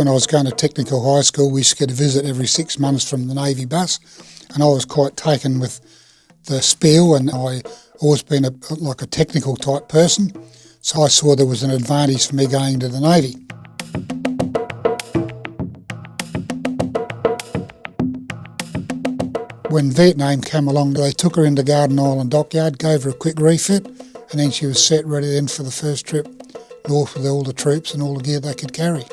when I was going to technical high school, we used to get a visit every 6 months from the Navy bus, and I was quite taken with the spiel, and I always been like a technical type person, so I saw there was an advantage for me going to the Navy. When Vietnam came along, they took her into Garden Island dockyard, gave her a quick refit, and then she was set ready then for the first trip north with all the troops and all the gear they could carry.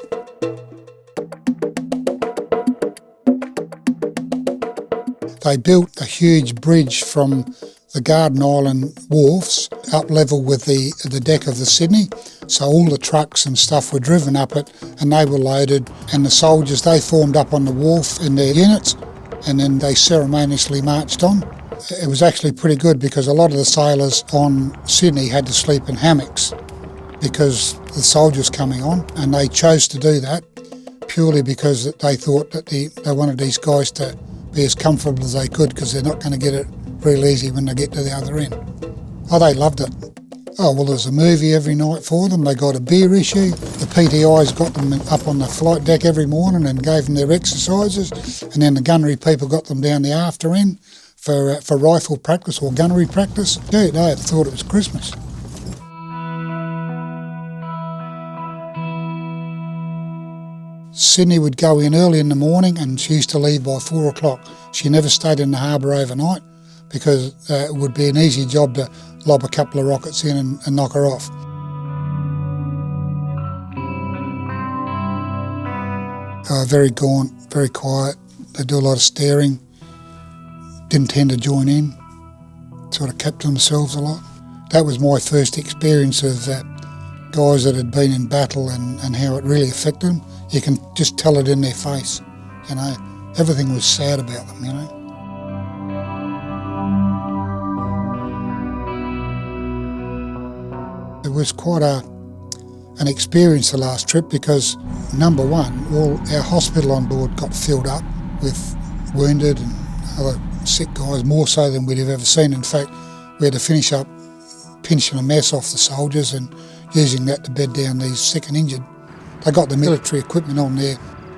They built a huge bridge from the Garden Island wharfs up level with the deck of the Sydney, so all the trucks and stuff were driven up it and they were loaded, and the soldiers, they formed up on the wharf in their units and then they ceremoniously marched on. It was actually pretty good because a lot of the sailors on Sydney had to sleep in hammocks because the soldiers coming on, and they chose to do that purely because they thought that they wanted these guys to be as comfortable as they could, because they're not going to get it real easy when they get to the other end. Oh, they loved it. Oh, well, there's a movie every night for them. They got a beer issue. The PTIs got them up on the flight deck every morning and gave them their exercises. And then the gunnery people got them down the after end for rifle practice or gunnery practice. Dude, I thought it was Christmas. Sydney would go in early in the morning and she used to leave by 4 o'clock. She never stayed in the harbour overnight because it would be an easy job to lob a couple of rockets in and knock her off. Very gaunt, very quiet. They do a lot of staring. Didn't tend to join in. Sort of kept to themselves a lot. That was my first experience of guys that had been in battle and how it really affected them. You can just tell it in their face, you know. Everything was sad about them, you know. It was quite an experience the last trip because, number one, all our hospital on board got filled up with wounded and other sick guys, more so than we'd have ever seen. In fact, we had to finish up pinching a mess off the soldiers and using that to bed down these sick and injured. They got the military equipment on there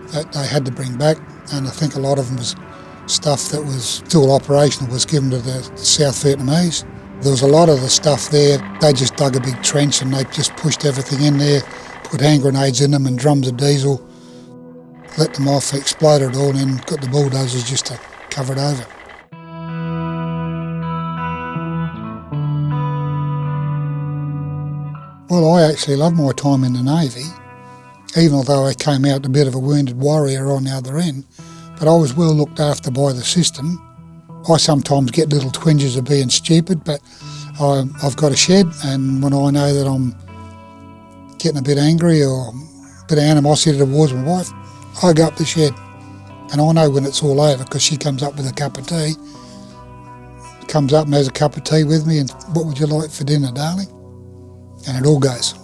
that they had to bring back, and I think a lot of them was stuff that was still operational was given to the South Vietnamese. There was a lot of the stuff there. They just dug a big trench and they just pushed everything in there, put hand grenades in them and drums of diesel, let them off, exploded it all, and then got the bulldozers just to cover it over. Well, I actually loved my time in the Navy, even although I came out a bit of a wounded warrior on the other end, but I was well looked after by the system. I sometimes get little twinges of being stupid, but I've got a shed, and when I know that I'm getting a bit angry or a bit of animosity towards my wife, I go up the shed. And I know when it's all over because she comes up with a cup of tea, comes up and has a cup of tea with me and, "What would you like for dinner, darling?" And it all goes.